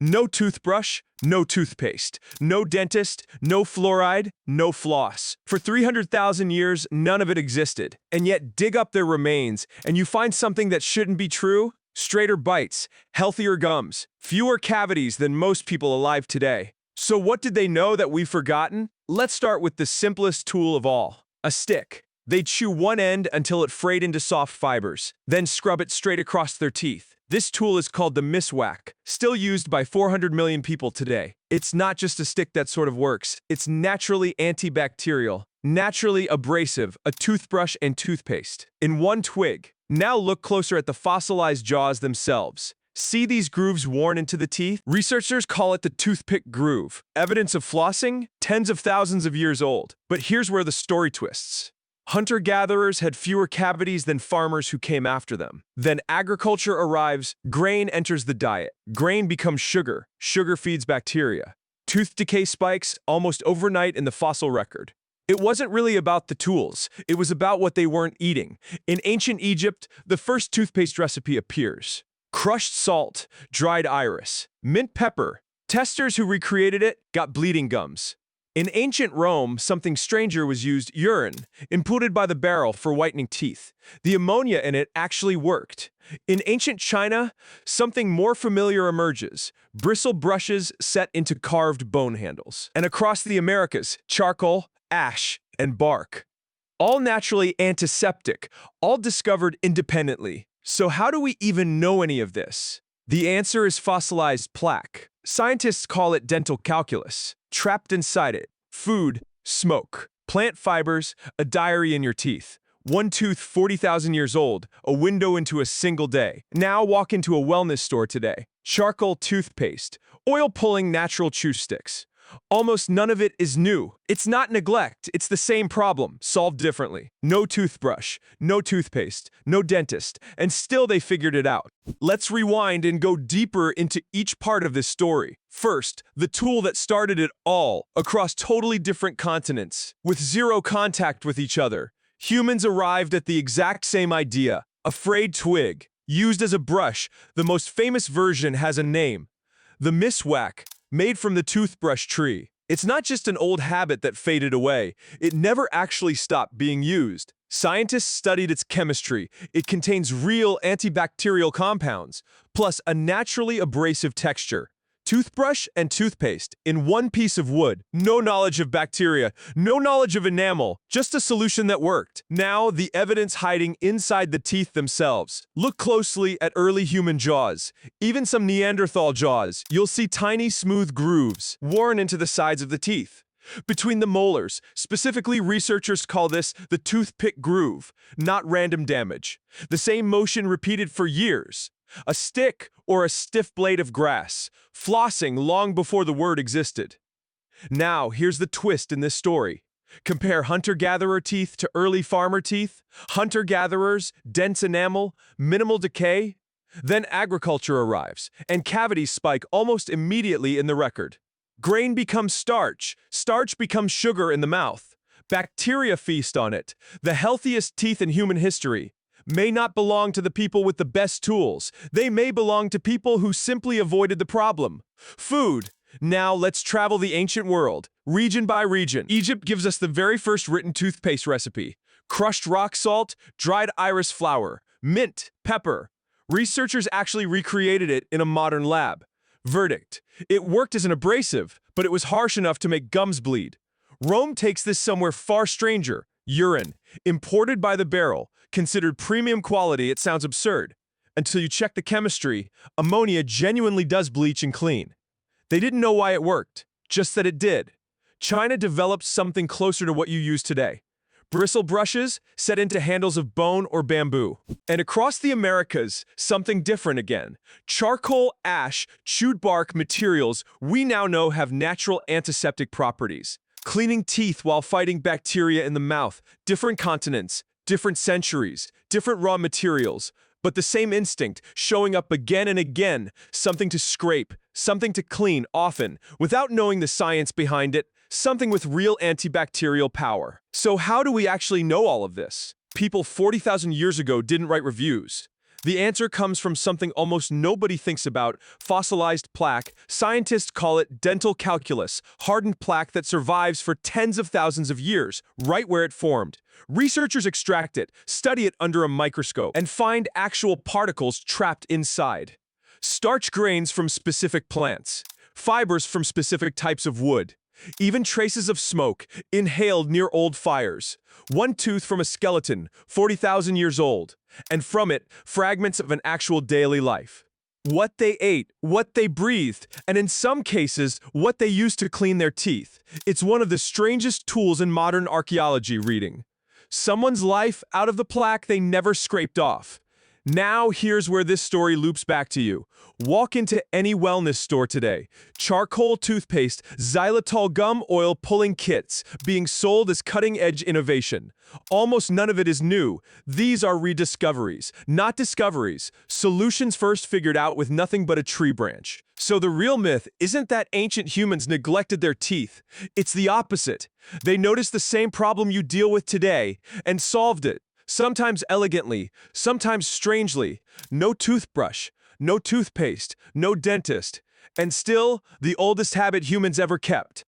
No toothbrush, no toothpaste, no dentist, no fluoride, no floss. For 300,000 years, none of it existed. And yet dig up their remains, and you find something that shouldn't be true? Straighter bites, healthier gums, fewer cavities than most people alive today. So what did they know that we've forgotten? Let's start with the simplest tool of all, a stick. They'd chew one end until it frayed into soft fibers, then scrub it straight across their teeth. This tool is called the miswak, still used by 400 million people today. It's not just a stick that sort of works, it's naturally antibacterial, naturally abrasive, a toothbrush and toothpaste. In one twig. Now look closer at the fossilized jaws themselves. See these grooves worn into the teeth? Researchers call it the toothpick groove. Evidence of flossing? Tens of thousands of years old. But here's where the story twists. Hunter-gatherers had fewer cavities than farmers who came after them. Then agriculture arrives, grain enters the diet. Grain becomes sugar. Sugar feeds bacteria. Tooth decay spikes almost overnight in the fossil record. It wasn't really about the tools. It was about what they weren't eating. In ancient Egypt, the first toothpaste recipe appears. Crushed salt, dried iris, mint pepper. Testers who recreated it got bleeding gums. In ancient Rome, something stranger was used, urine, inputted by the barrel for whitening teeth. The ammonia in it actually worked. In ancient China, something more familiar emerges, bristle brushes set into carved bone handles. And across the Americas, charcoal, ash, and bark. All naturally antiseptic, all discovered independently. So how do we even know any of this? The answer is fossilized plaque. Scientists call it dental calculus. Trapped inside it, food, smoke, plant fibers, a diary in your teeth. One tooth 40,000 years old, a window into a single day. Now walk into a wellness store today. Charcoal toothpaste, oil-pulling natural chew sticks. Almost none of it is new. It's not neglect, it's the same problem, solved differently. No toothbrush, no toothpaste, no dentist, and still they figured it out. Let's rewind and go deeper into each part of this story. First, the tool that started it all, across totally different continents, with zero contact with each other. Humans arrived at the exact same idea, a frayed twig, used as a brush. The most famous version has a name, the miswak, made from the toothbrush tree. It's not just an old habit that faded away. It never actually stopped being used. Scientists studied its chemistry. It contains real antibacterial compounds, plus a naturally abrasive texture. Toothbrush and toothpaste in one piece of wood. No knowledge of bacteria, no knowledge of enamel, just a solution that worked. Now, the evidence hiding inside the teeth themselves. Look closely at early human jaws. Even some Neanderthal jaws. You'll see tiny, smooth grooves worn into the sides of the teeth. Between the molars, specifically researchers call this the toothpick groove, not random damage. The same motion repeated for years. A stick or a stiff blade of grass, flossing long before the word existed. Now, here's the twist in this story. Compare hunter-gatherer teeth to early farmer teeth. Hunter-gatherers, dense enamel, minimal decay. Then agriculture arrives, and cavities spike almost immediately in the record. Grain becomes starch. Starch becomes sugar in the mouth. Bacteria feast on it. The healthiest teeth in human history may not belong to the people with the best tools. They may belong to people who simply avoided the problem. Food. Now let's travel the ancient world, region by region. Egypt gives us the very first written toothpaste recipe. Crushed rock salt, dried iris flower, mint, pepper. Researchers actually recreated it in a modern lab. Verdict. It worked as an abrasive, but it was harsh enough to make gums bleed. Rome takes this somewhere far stranger. Urine, imported by the barrel, considered premium quality. It sounds absurd. Until you check the chemistry, ammonia genuinely does bleach and clean. They didn't know why it worked, just that it did. China developed something closer to what you use today. Bristle brushes set into handles of bone or bamboo. And across the Americas, something different again. Charcoal, ash, chewed bark materials we now know have natural antiseptic properties. Cleaning teeth while fighting bacteria in the mouth. Different continents, different centuries, different raw materials, but the same instinct showing up again and again. Something to scrape, something to clean often, without knowing the science behind it, something with real antibacterial power. So how do we actually know all of this? People 40,000 years ago didn't write reviews. The answer comes from something almost nobody thinks about: fossilized plaque. Scientists call it dental calculus, hardened plaque that survives for tens of thousands of years, right where it formed. Researchers extract it, study it under a microscope, and find actual particles trapped inside. Starch grains from specific plants, fibers from specific types of wood, even traces of smoke inhaled near old fires. One tooth from a skeleton, 40,000 years old, and from it, fragments of an actual daily life. What they ate, what they breathed, and in some cases, what they used to clean their teeth. It's one of the strangest tools in modern archaeology reading. Someone's life out of the plaque they never scraped off. Now here's where this story loops back to you. Walk into any wellness store today. Charcoal toothpaste, xylitol gum oil pulling kits being sold as cutting-edge innovation. Almost none of it is new. These are rediscoveries, not discoveries. Solutions first figured out with nothing but a tree branch. So the real myth isn't that ancient humans neglected their teeth. It's the opposite. They noticed the same problem you deal with today and solved it. Sometimes elegantly, sometimes strangely. No toothbrush, no toothpaste, no dentist, and still the oldest habit humans ever kept.